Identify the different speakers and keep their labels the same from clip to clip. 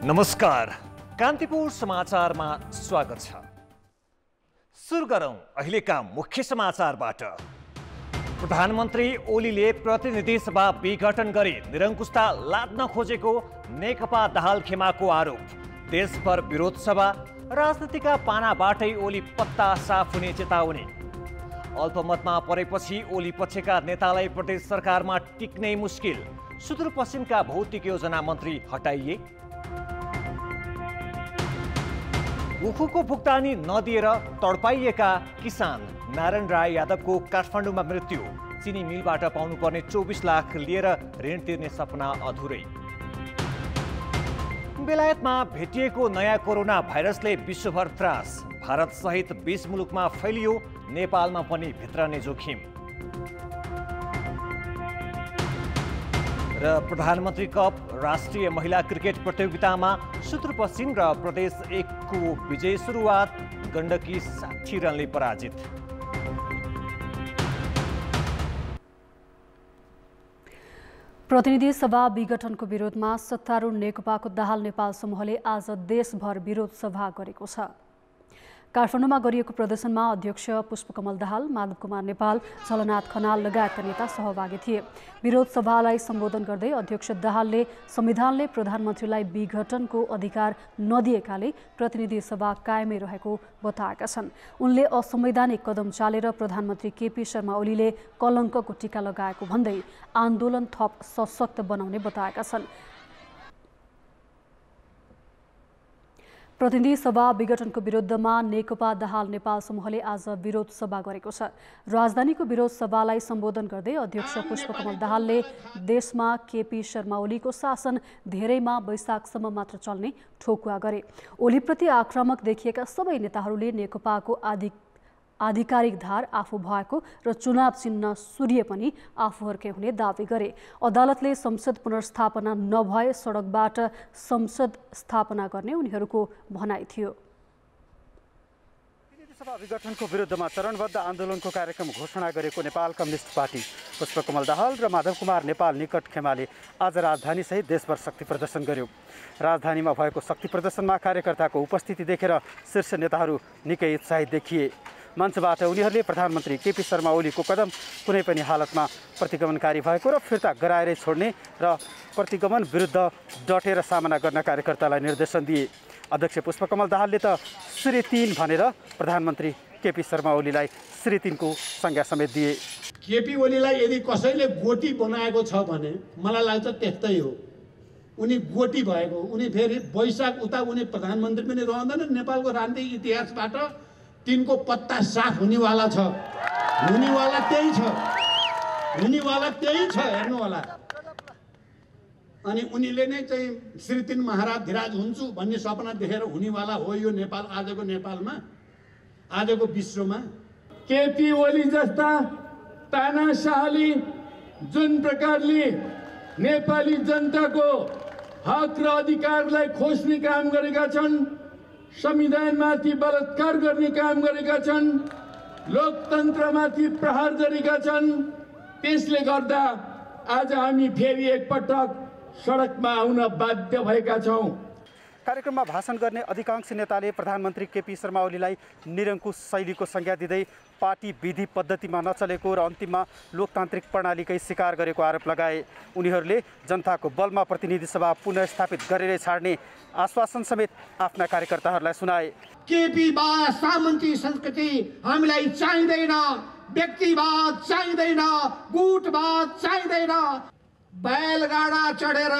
Speaker 1: नमस्कार, कान्तिपुर समाचारमा स्वागत छ। सुरु गरौं अहिलेका मुख्य समाचारबाट। प्रधानमन्त्री ओलीले प्रतिनिधि सभा विघटन गरी निरङ्कुशता लाद्न खोजेको नेकपा दाहाल खेमाको आरोप। देशभर विरोध सभा, राजनीतिका पानाबाटै ओली पत्ता साफ हुने चेतावनी। अल्पमतमा परेपछि ओली पक्षका नेतालाई प्रदेश सरकारमा टिक्नै मुस्किल। सुदूरपश्चिमका भौतिक योजना मन्त्री हटाइए। उखुको भुक्तानी नदिएर तडपाइएका किसान नारायण राय यादवको काठमाडौँमा मृत्यु। चिनी मिलबाट पाउनुपर्ने 24 लाख लिएर ऋण तिर्ने सपना अधुरै। बेलायतमा भेटिएको नयाँ कोरोना भाइरसले विश्वभर त्रास। भारत सहित 20 मुलुकमा फैलियो, नेपालमा पनि भित्रने जोखिम। र प्रधानमन्त्री कप राष्ट्रिय महिला क्रिकेट प्रतियोगितामा सुदूरपश्चिम र प्रदेश 1 को विजय सुरुवात। गण्डकी 60 रनले पराजित।
Speaker 2: प्रतिनिधि सभा विघटनको विरोधमा सत्तारूढ नेकपाको दाहाल नेपाल समूहले आज देशभर विरोध सभा गरेको छ। काठमाडौँमा गरिएको प्रदर्शनमा अध्यक्ष पुष्पकमल दाहाल, माधव कुमार नेपाल, झलनाथ खनाल लगायतका नेता सहभागी थिए। विरोध सभालाई सम्बोधन गर्दै अध्यक्ष दाहालले संविधानले प्रधानमन्त्रीलाई विघटनको अधिकार नदिएकाले प्रतिनिधि सभा कायमै रहेको बताएका छन्। उनले असंवैधानिक कदम चालेर प्रधानमन्त्री केपी शर्मा ओलीले कलङ्कको टीका लगाएको भन्दै आन्दोलन थप सशक्त बनाउने बताएका छन्। प्रतिनिधि सभा विघटनको विरुद्धमा नेकपा दाहाल नेपाल समूहले आज विरोध सभा गरेको छ। राजधानीको विरोध सभालाई सम्बोधन गर्दै अध्यक्ष पुष्पकमल दाहालले देशमा केपी शर्मा ओलीको शासन धेरैमा वैशाखसम्म मात्र चल्ने ठोकुवा गरे। ओलीप्रति आक्रामक देखिएका सबै नेताहरूले नेकपाको आधिकारिक धार आफू भएको र चुनाव चिन्ह सूर्य पनि आफूहरूकै हुने दावी गरे। अदालतले संसद पुनर्स्थापना नभए सडकबाट संसद स्थापना गर्ने उनीहरूको भनाइ थियो।
Speaker 3: प्रतिनिधि सभा विघटनको विरुद्धमा चरणबद्ध आन्दोलनको कार्यक्रम घोषणा गरेको नेपाल कम्युनिस्ट पार्टी पुष्पकमल दाहाल र माधव कुमार नेपाल निकट खेमाले आज राजधानीसहित देशभर शक्ति प्रदर्शन गर्यो। राजधानीमा भएको शक्ति प्रदर्शनमा कार्यकर्ताको उपस्थिति देखेर शीर्ष नेताहरू निकै उत्साहित देखिए। मञ्चबाट उनीहरूले प्रधानमन्त्री केपी शर्मा ओलीको कदम कुनै पनि हालतमा प्रतिगमनकारी भएको र फिर्ता गराएरै छोड्ने र प्रतिगमन विरुद्ध डटेर सामना गर्न कार्यकर्तालाई निर्देशन दिए। अध्यक्ष पुष्पकमल दाहालले त श्री 3 भनेर प्रधानमन्त्री केपी शर्मा ओलीलाई श्री 3 को संज्ञा समेत दिए।
Speaker 4: केपी ओलीलाई यदि कसैले गोटी बनाएको छ भने मलाई लाग्छ त्यस्तै हो। उनी गोटी भएको, उनी फेरि वैशाख उता उनी प्रधानमन्त्री पनि रहँदैन। नेपालको राजनीतिक इतिहासबाट तिनको पत्ता साफ हुनेवाला छ। हुनेवाला त्यही छ, हुनेवाला त्यही छ, हेर्नु होला। अनि उनीले नै चाहिँ श्री 3 महाराज धिराज हुन्छु भन्ने सपना देखेर हुनेवाला हो यो नेपाल। आजको नेपालमा, आजको विश्वमा
Speaker 5: केपी ओली जस्ता तानाशाहले जुन प्रकारले नेपाली जनताको हक र अधिकारलाई खोज्ने काम गरेका छन्, संविधानमाथि बलात्कार गर्ने काम गरेका छन्, लोकतन्त्रमाथि प्रहार गरेका छन्, त्यसले गर्दा आज हामी फेरि एकपटक सडकमा आउन बाध्य भएका छौँ।
Speaker 3: कार्यक्रममा भाषण गर्ने अधिकांश नेताले प्रधानमन्त्री केपी शर्मा ओलीलाई निरङ्कुश शैलीको संज्ञा दिँदै पार्टी विधि पद्धतिमा नचलेको र अन्तिममा लोकतान्त्रिक प्रणालीकै शिकार गरेको आरोप लगाए। उनीहरूले जनताको बलमा प्रतिनिधि सभा पुनर्स्थापित गरेरै छाड्ने आश्वासन समेत आफ्ना कार्यकर्ताहरूलाई सुनाए।
Speaker 4: केपीवाद सामन्ती संस्कृति हामीलाई चाहिँदैन, व्यक्तिवाद चाहिँदैन, गुटवाद चाहिँदैन। बैलगाडा चढेर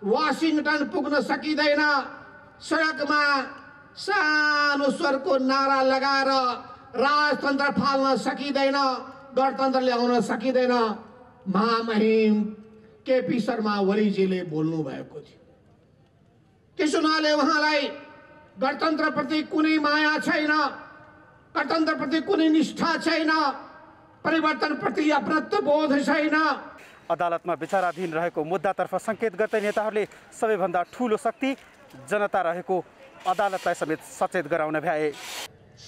Speaker 4: वाशिङटन पुग्न सकिँदैन। सडकमा सानो स्वरको नारा लगाएर राजतन्त्र फाल्न सकिँदैन, गणतन्त्र ल्याउन सकिँदैन। महामहिम केपी शर्मा ओलीजीले बोल्नु भएको थियो। त्यस हुनाले उहाँलाई गणतन्त्रप्रति कुनै माया छैन, गणतन्त्रप्रति कुनै निष्ठा छैन, परिवर्तनप्रति अपनत्व बोध छैन।
Speaker 3: अदालतमा विचाराधीन रहेको मुद्दातर्फ सङ्केत गर्दै नेताहरूले सबैभन्दा ठूलो शक्ति जनता रहेको अदालतलाई समेत सचेत गराउन भ्याए।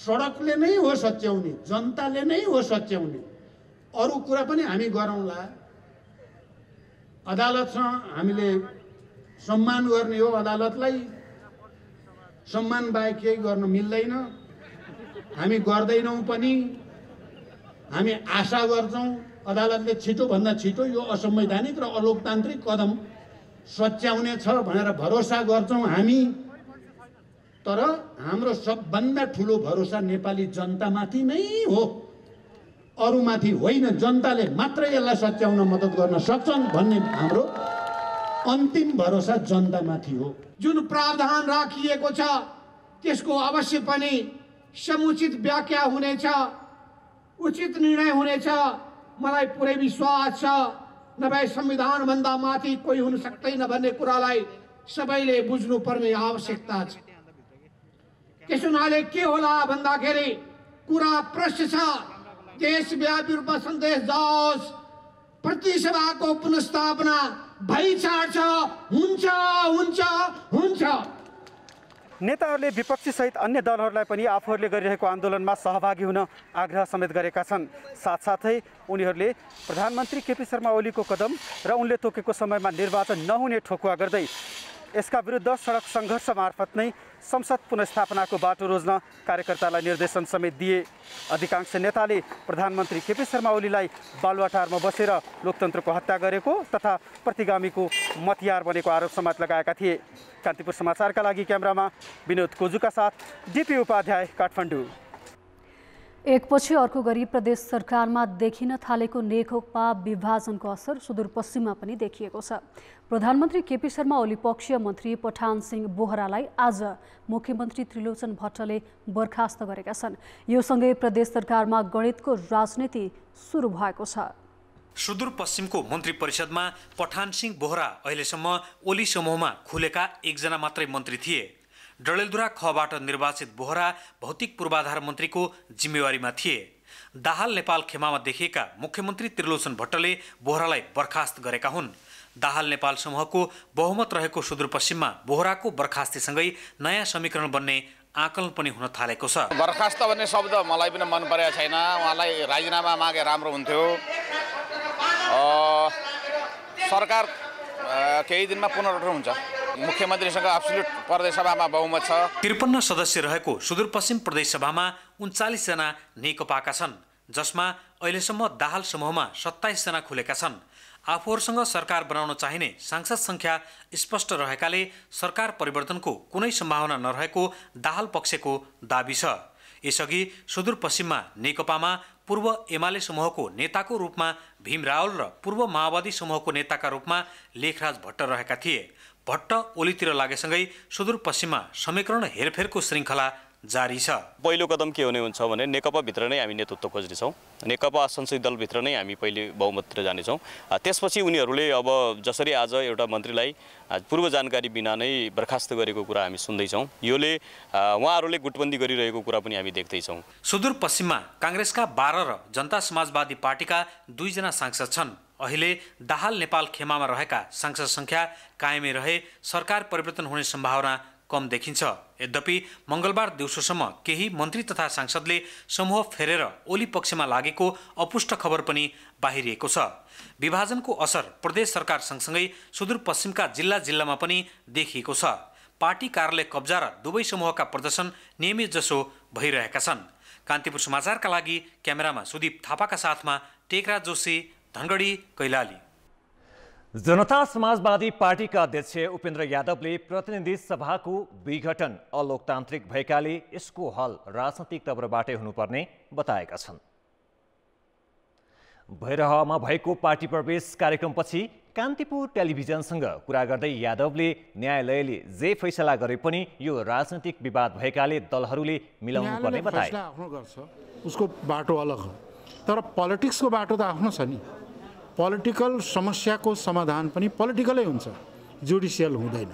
Speaker 4: सडकले नै हो सच्याउने, जनताले नै हो सच्याउने। अरू कुरा पनि हामी गरौँला। अदालतसँग हामीले सम्मान गर्ने हो अदालतलाई। सम्मान बाहेक केही गर्न मिल्दैन। हामी गर्दैनौँ पनि। हामी आशा गर्छौँ अदालतले छिटोभन्दा छिटो यो असंवैधानिक र अलोकतान्त्रिक कदम सच्याउने छ भनेर भरोसा गर्छौँ हामी। तर हाम्रो सबभन्दा ठुलो भरोसा नेपाली जनतामाथि नै हो, अरूमाथि होइन। जनताले मात्रै यसलाई सच्याउन मद्दत गर्न सक्छन् भन्ने हाम्रो अन्तिम भरोसा जनतामाथि हो।
Speaker 6: जुन प्रावधान राखिएको छ त्यसको अवश्य पनि समुचित व्याख्या हुनेछ, उचित निर्णय हुनेछ। मलाई पुरै विश्वास छ। नभए संविधानभन्दा माथि कोही हुन सक्दैन भन्ने कुरालाई सबैले बुझ्नुपर्ने आवश्यकता छ। त्यस हुनाले के होला भन्दाखेरि कुरा प्रश्न छ। देशव्यापी रूपमा सन्देश जाओस्, प्रतिसभाको पुनर्स्थापना भइछाड्छ, हुन्छ हुन्छ हुन्छ।
Speaker 3: नेताहरूले विपक्षी सहित अन्य दलहरूलाई पनि आफूहरूले गरिरहेको आन्दोलनमा सहभागी हुन आग्रह समेत गरेका छन्। साथसाथै उनीहरूले प्रधानमन्त्री केपी शर्मा ओलीको कदम र उनले तोकेको समयमा निर्वाचन नहुने ठोकुवा गर्दै यसका विरुद्ध सडक सङ्घर्ष मार्फत नै संसद पुनर्स्थापनाको बाटो रोज्न कार्यकर्तालाई निर्देशन समेत दिए। अधिकांश नेताले प्रधानमन्त्री केपी शर्मा ओलीलाई बालुवाटारमा बसेर लोकतन्त्रको हत्या गरेको तथा प्रतिगामीको मतियार बनेको आरोप समेत लगाएका थिए। कान्तिपुर समाचारका लागि क्यामेरामा विनोद कोजुका साथ डिपी उपाध्याय, काठमाडौँ।
Speaker 2: एकपछि अर्को गरी प्रदेश सरकारमा देखिन थालेको नेकपा विभाजनको असर सुदूरपश्चिममा पनि देखिएको छ। प्रधानमन्त्री केपी शर्मा ओली पक्षीय मन्त्री पठान सिंह बोहरालाई आज मुख्यमन्त्री त्रिलोचन भट्टले बर्खास्त गरेका छन्। यो सँगै प्रदेश सरकारमा गणितको राजनीति सुरु भएको छ।
Speaker 7: सुदूरपश्चिमको मन्त्री परिषदमा पठान सिंह बोहरा अहिलेसम्म ओली समूहमा खुलेका एकजना मात्रै मन्त्री थिए। डडेलधुरा खबाट निर्वाचित बोहरा भौतिक पूर्वाधार मन्त्रीको जिम्मेवारीमा थिए। दाहाल नेपाल खेमामा देखिएका मुख्यमन्त्री त्रिलोचन भट्टले बोहरालाई बर्खास्त गरेका हुन्। दाहाल नेपाल समूहको बहुमत रहेको सुदूरपश्चिममा बोहराको बर्खास्तीसँगै नयाँ समीकरण बन्ने आकलन पनि हुन थालेको छ।
Speaker 8: बर्खास्त भन्ने शब्द मलाई पनि मन परेको छैन। उहाँलाई राजीनामा मागे राम्रो हुन्थ्यो। सरकार केही दिनमा पुनर्गठन हुन्छ। मुख्यमन्त्रीसँग एब्सोल्युट प्रदेश सभामा बहुमत छ। 53
Speaker 7: सदस्य रहेको सुदूरपश्चिम प्रदेश सभामा 39 जना नेकपाका छन्, जसमा अहिलेसम्म दाहाल समूहमा 27 जना खुलेका छन्। आफूहरूसँग सरकार बनाउन चाहिने सांसद संख्या स्पष्ट रहेकाले सरकार परिवर्तनको कुनै सम्भावना नरहेको दाहाल पक्षको दाबी छ। यसअघि सुदूरपश्चिममा नेकपामा पूर्व एमाले समूहको नेताको रूपमा भीम रावल र पूर्व माओवादी समूहको नेताका रूपमा लेखराज भट्ट रहेका थिए। भट्ट ओलीतिर लागेसँगै सुदूरपश्चिममा समीकरण हेरफेरको श्रृङ्खला जारी छ।
Speaker 8: पहिलो कदम के हुने हुन्छ भने नेकपाभित्र नै हामी नेतृत्व खोज्नेछौँ। नेकपा संसदीय दलभित्र नै हामी पहिले बहुमततिर जानेछौँ। त्यसपछि उनीहरूले अब जसरी आज एउटा मन्त्रीलाई पूर्व जानकारी बिना नै बर्खास्त गरेको कुरा हामी सुन्दैछौँ, योले उहाँहरूले गुटबन्दी गरिरहेको कुरा पनि हामी देख्दैछौँ।
Speaker 7: सुदूरपश्चिममा काङ्ग्रेसका 12 र जनता समाजवादी पार्टीका 2 जना सांसद छन्। अहिले दाहाल नेपाल खेमामा रहेका सांसद संख्या कायमै रहे सरकार परिवर्तन हुने सम्भावना कम देखिन्छ। यद्यपि मंगलबार दिउँसोसम्म केही मन्त्री तथा सांसदले समूह फेरेर ओली पक्षमा लागेको अपुष्ट खबर पनि बाहिरिएको छ। विभाजनको असर प्रदेश सरकार सँगसँगै सुदूरपश्चिमका जिल्लामा पनि देखिएको छ। पार्टी कार्यालय कब्जा र दुवै समूहका प्रदर्शन नियमित जसो भइरहेका छन्। कान्तिपुर समाचारका लागि क्यामेरामा सुदीप थापाका साथमा टेकराज जोशी, धनगढी, कैलाली।
Speaker 1: जनता समाजवादी पार्टीका अध्यक्ष उपेन्द्र यादवले प्रतिनिधि सभाको विघटन अलोकतान्त्रिक भएकाले यसको हल राजनैतिक तवरबाटै हुनुपर्ने बताएका छन्। भैरहमा भएको पार्टी प्रवेश कार्यक्रमपछि कान्तिपुर टेलिभिजनसँग कुरा गर्दै यादवले न्यायालयले जे फैसला गरे पनि यो राजनैतिक विवाद भएकाले दलहरूले मिलाउनु पर्ने बताए।
Speaker 9: उसको बाटो अलग हो, तर पोलिटिक्सको बाटो त आफ्नो छ नि। पोलिटिकल समस्याको समाधान पनि पोलिटिकलै हुन्छ, जुडिसियल हुँदैन।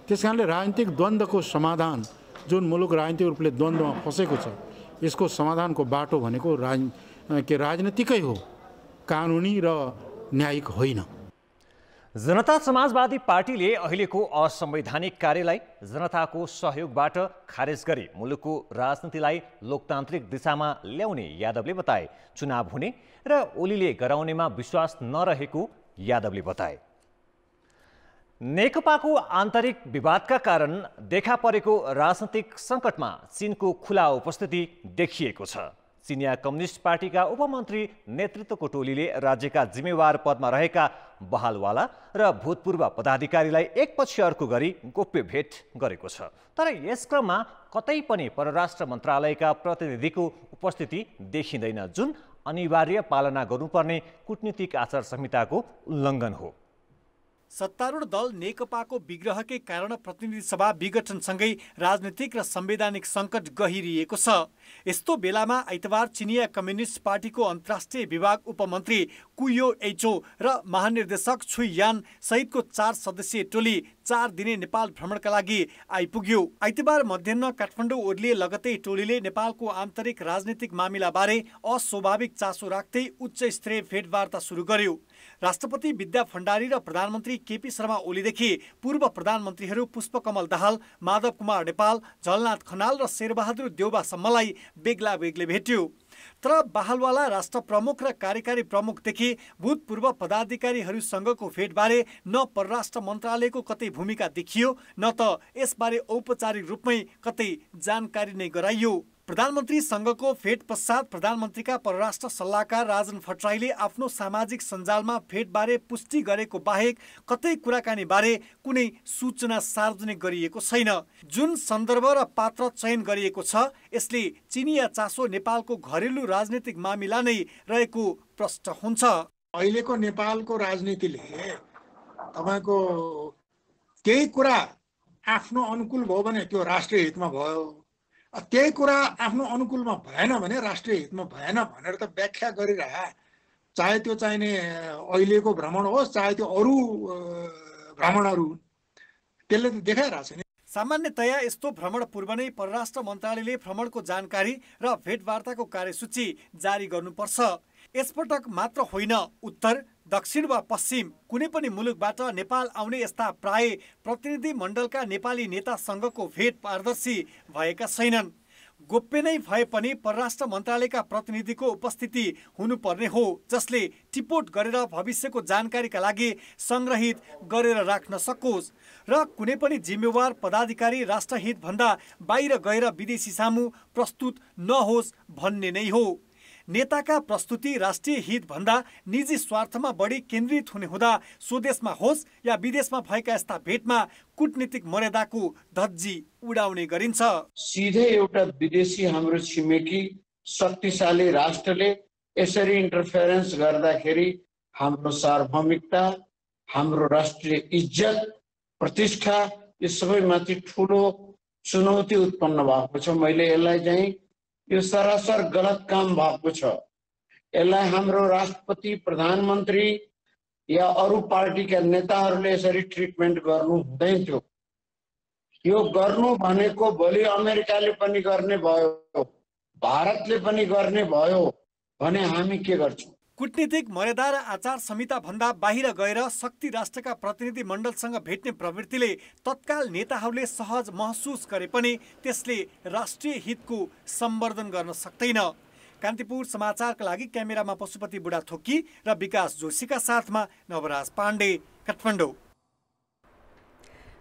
Speaker 9: त्यस कारणले राजनीतिक द्वन्द्वको समाधान, जुन मुलुक राजनीतिक रूपले द्वन्द्वमा फसेको छ, यसको समाधानको बाटो भनेको राजनीतिकै हो, कानुनी र न्यायिक होइन।
Speaker 1: जनता समाजवादी पार्टीले अहिलेको असंवैधानिक कार्यलाई जनताको सहयोगबाट खारेज गरी मुलुकको राजनीतिलाई लोकतान्त्रिक दिशामा ल्याउने यादवले बताए। चुनाव हुने र ओलीले गराउनेमा विश्वास नरहेको यादवले बताए। नेकपाको आन्तरिक विवादका कारण देखा परेको राजनैतिक सङ्कटमा चीनको खुला उपस्थिति देखिएको छ। चिनिया कम्युनिस्ट पार्टीका उपमन्त्री नेतृत्वको टोलीले राज्यका जिम्मेवार पदमा रहेका बहालवाला र भूतपूर्व पदाधिकारीलाई एकपछि अर्को गरी गोप्य भेट गरेको छ। तर यस क्रममा कतै पनि परराष्ट्र मन्त्रालयका प्रतिनिधिको उपस्थिति देखिँदैन, जुन अनिवार्य पालना गर्नुपर्ने कूटनीतिक आचार संहिताको उल्लङ्घन हो।
Speaker 10: सत्तारूढ दल नेकपाको विग्रहकै कारण प्रतिनिधि सभा विघटनसँगै राजनीतिक र संवैधानिक सङ्कट गहिरिएको छ। यस्तो बेलामा आइतबार चिनिया कम्युनिस्ट पार्टीको अन्तर्राष्ट्रिय विभाग उपमन्त्री कुयो एचो र महानिर्देशक छुई यान सहितको 4 सदस्यीय टोली 4 दिने नेपाल भ्रमणका लागि आइपुग्यो। आइतबार मध्याह्न काठमाडौँ ओर्लिए लगतै टोलीले नेपालको आन्तरिक राजनीतिक मामिलाबारे अस्वाभाविक चासो राख्दै उच्च स्तरीय भेटवार्ता सुरु गर्यो। राष्ट्रपति विद्या भण्डारी र प्रधानमन्त्री केपी शर्मा ओलीदेखि पूर्व प्रधानमन्त्रीहरू पुष्पकमल दाहाल, माधव कुमार नेपाल, झलनाथ खनाल र शेरबहादुर देउवासम्मलाई बेग्ला बेग्लै भेट्यो। तर बहालवाला राष्ट्र प्रमुख र कार्यकारी प्रमुखदेखि भूतपूर्व पदाधिकारीहरूसँगको भेटबारे न परराष्ट्र मन्त्रालयको कतै भूमिका देखियो, न त यसबारे औपचारिक रूपमै कतै जानकारी नै गराइयो। प्रधानमन्त्रीसँगको भेट पश्चात प्रधानमन्त्रीका परराष्ट्र सल्लाहकार राजन भट्टराईले आफ्नो सामाजिक सञ्जालमा भेटबारे पुष्टि गरेको बाहेक कतै कुराकानीबारे कुनै सूचना सार्वजनिक गरिएको छैन। जुन सन्दर्भ र पात्र चयन गरिएको छ, यसले चिनिया चासो नेपालको घरेलु राजनीतिक मामिला नै रहेको प्रष्ट हुन्छ।
Speaker 11: अहिलेको नेपालको राजनीतिले तपाईको केही कुरा आफ्नो अनुकूल भयो भने त्यो राष्ट्रिय हितमा भयो, त्यही कुरा आफ्नो अनुकूलमा भएन भने राष्ट्रिय हितमा भएन भनेर त व्याख्या गरिरहे, चाहे त्यो चाहिने अहिलेको भ्रमण होस् चाहे त्यो अरू भ्रमणहरू, त्यसले त देखाइरहेछ नि।
Speaker 10: सामान्यतया यस्तो भ्रमण पूर्व नै परराष्ट्र मन्त्रालयले भ्रमणको जानकारी र भेटवार्ताको कार्यसूची जारी गर्नुपर्छ। यसपटक मात्र होइन, उत्तर, दक्षिण वा पश्चिम कुनै पनि मुलुकबाट नेपाल आउने यस्ता प्राय प्रतिनिधि मण्डलका नेपाली नेतासँगको भेट पारदर्शी भएका छैनन्। गोप्य नै भए पनि परराष्ट्र मन्त्रालयका प्रतिनिधिको उपस्थिति हुनुपर्ने हो, जसले टिपोट गरेर भविष्यको जानकारीका लागि संग्रहित गरेर राख्न सकोस् र कुनै पनि जिम्मेवार पदाधिकारी राष्ट्रहितभन्दा बाहिर गएर विदेशी सामु प्रस्तुत नहोस् भन्ने नै हो। नेताका प्रस्तुति राष्ट्रिय हितभन्दा निजी स्वार्थमा बढी केन्द्रित हुने हुँदा स्वदेशमा होस् या विदेशमा भएका यस्ता भेटमा कूटनीतिक मर्यादाको धज्जी उडाउने गरिन्छ।
Speaker 12: सिधै एउटा विदेशी हाम्रो छिमेकी शक्तिशाली राष्ट्रले यसरी इन्टरफेरेन्स गर्दाखेरि हाम्रो सार्वभौमिकता, हाम्रो राष्ट्रिय इज्जत, प्रतिष्ठा यो सबैमाथि ठुलो चुनौती उत्पन्न भएको छ। मैले यसलाई चाहिँ यो सरासर गलत काम भएको छ। यसलाई हाम्रो राष्ट्रपति, प्रधानमन्त्री या अरू पार्टीका नेताहरूले यसरी ट्रिटमेन्ट गर्नु हुँदैन थियो। यो गर्नु भनेको भोलि अमेरिकाले पनि गर्ने भयो, भारतले पनि गर्ने भयो भने हामी के गर्छौँ?
Speaker 10: कूटनीतिक मर्यादा र आचार संहिता भन्दा बाहिर गएर शक्ति राष्ट्रका प्रतिनिधि मण्डलसँग भेट्ने प्रवृत्तिले तत्काल नेताहरूले सहज महसुस गरे पनि त्यसले राष्ट्रिय हितको सम्वर्धन गर्न सक्दैन। कान्तिपुर समाचारका लागि क्यामेरामा पशुपति बुढाथोकी र विकास जोशीका साथमा नवराज पाण्डे, काठमाडौँ।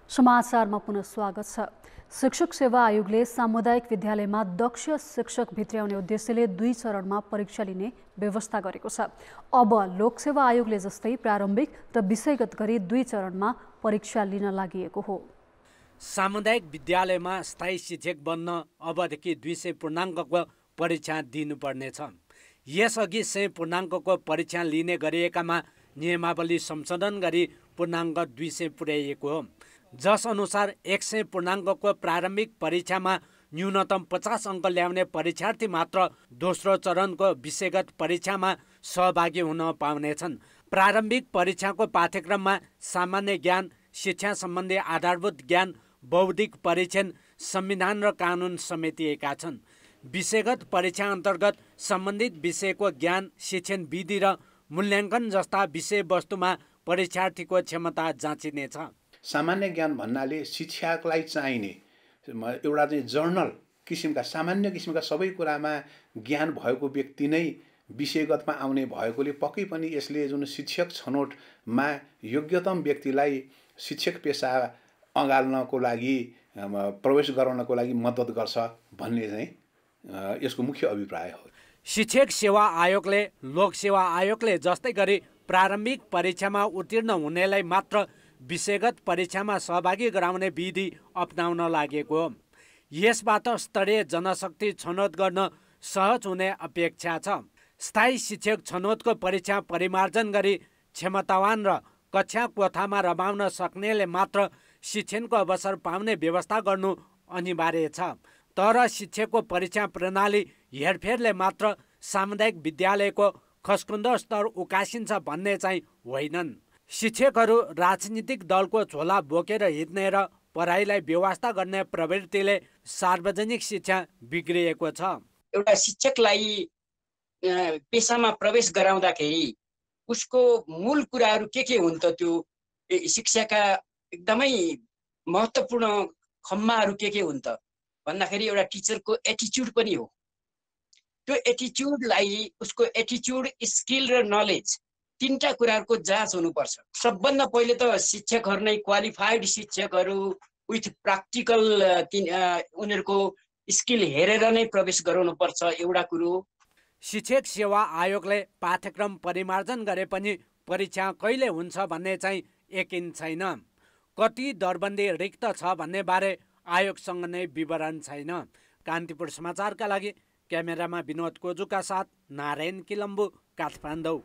Speaker 2: समाचारमा पुनः स्वागत छ। शिक्षक सेवा आयोगले सामुदायिक विद्यालयमा दक्ष शिक्षक भित्र्याउने उद्देश्यले 2 चरणमा परीक्षा लिने व्यवस्था गरेको छ। अब लोकसेवा आयोगले जस्तै प्रारम्भिक र विषयगत गरी 2 चरणमा परीक्षा लिन लागि हो।
Speaker 13: सामुदायिक विद्यालयमा स्थायी शिक्षक बन्न अबदेखि 200 पूर्णाङ्कको परीक्षा दिनुपर्नेछ। यसअघि 100 पूर्णाङ्कको परीक्षा लिने गरिएकामा नियमावली संशोधन गरी पूर्णाङ्क 200 पुर्याइएको हो, जस अनुसार 100 पूर्णाङ्कको प्रारम्भिक परीक्षामा न्यूनतम 50 अङ्क ल्याउने परीक्षार्थी मात्र दोस्रो चरणको विषयगत परीक्षामा सहभागी हुन पाउनेछन्। प्रारम्भिक परीक्षाको पाठ्यक्रममा सामान्य ज्ञान, शिक्षा सम्बन्धी आधारभूत ज्ञान, बौद्धिक परीक्षण, संविधान र कानुन समेटिएका छन्। विषयगत परीक्षा अन्तर्गत सम्बन्धित विषयको ज्ञान, शिक्षण विधि र मूल्याङ्कन जस्ता विषयवस्तुमा परीक्षार्थीको क्षमता जाँचिनेछ।
Speaker 14: सामान्य ज्ञान भन्नाले शिक्षालाई चाहिने एउटा चाहिँ जर्नल किसिमका सामान्य किसिमका सबै कुरामा ज्ञान भएको व्यक्ति नै विषयगतमा आउने भएकोले पक्कै पनि यसले जुन शिक्षक छनौटमा योग्यतम व्यक्तिलाई शिक्षक पेसा अँगाल्नको लागि प्रवेश गराउनको लागि मद्दत गर्छ भन्ने चाहिँ यसको मुख्य अभिप्राय हो।
Speaker 13: शिक्षक सेवा आयोगले लोक सेवा आयोगले जस्तै गरी प्रारम्भिक परीक्षामा उत्तीर्ण हुनेलाई मात्र विषयगत परीक्षामा सहभागी गराउने विधि अपनाउन लागेको हो। यसबाट स्तरीय जनशक्ति छनौट गर्न सहज हुने अपेक्षा छ। स्थायी शिक्षक छनौटको परीक्षा परिमार्जन गरी क्षमतावान र कक्षा कोठामा रमाउन सक्नेले मात्र शिक्षणको अवसर पाउने व्यवस्था गर्नु अनिवार्य छ। तर शिक्षकको परीक्षा प्रणाली हेरफेरले मात्र सामुदायिक विद्यालयको खस्कुन्दो स्तर उकासिन्छ भन्ने चाहिँ होइनन्। शिक्षकहरू राजनीतिक दलको झोला बोकेर हिँड्ने र पढाइलाई व्यवस्था गर्ने प्रवृत्तिले सार्वजनिक शिक्षा बिग्रिएको छ।
Speaker 15: एउटा शिक्षकलाई पेसामा प्रवेश गराउँदाखेरि उसको मूल कुराहरू के हुन् त, त्यो शिक्षाका एकदमै महत्त्वपूर्ण खम्बाहरू के हुन् त भन्दाखेरि एउटा टिचरको एटिच्युड पनि हो। त्यो एटिच्युडलाई उसको एटिच्युड, स्किल र नलेज तीनटा कुराहरूको जाँच हुनुपर्छ। सबभन्दा पहिले त शिक्षकहरू नै क्वालिफाइड शिक्षकहरू विथ प्र्याक्टिकल उनीहरूको स्किल हेरेर नै प्रवेश गराउनुपर्छ, एउटा कुरो।
Speaker 13: शिक्षक सेवा आयोगले पाठ्यक्रम परिमार्जन गरे पनि परीक्षा कहिले हुन्छ भन्ने चाहिँ यकिन छैन। कति दरबन्दी रिक्त छ भन्ने बारे आयोगसँग नै विवरण छैन। कान्तिपुर समाचारका लागि क्यामेरामा विनोद कोजुका साथ नारायण किलम्बु, काठमाडौँ।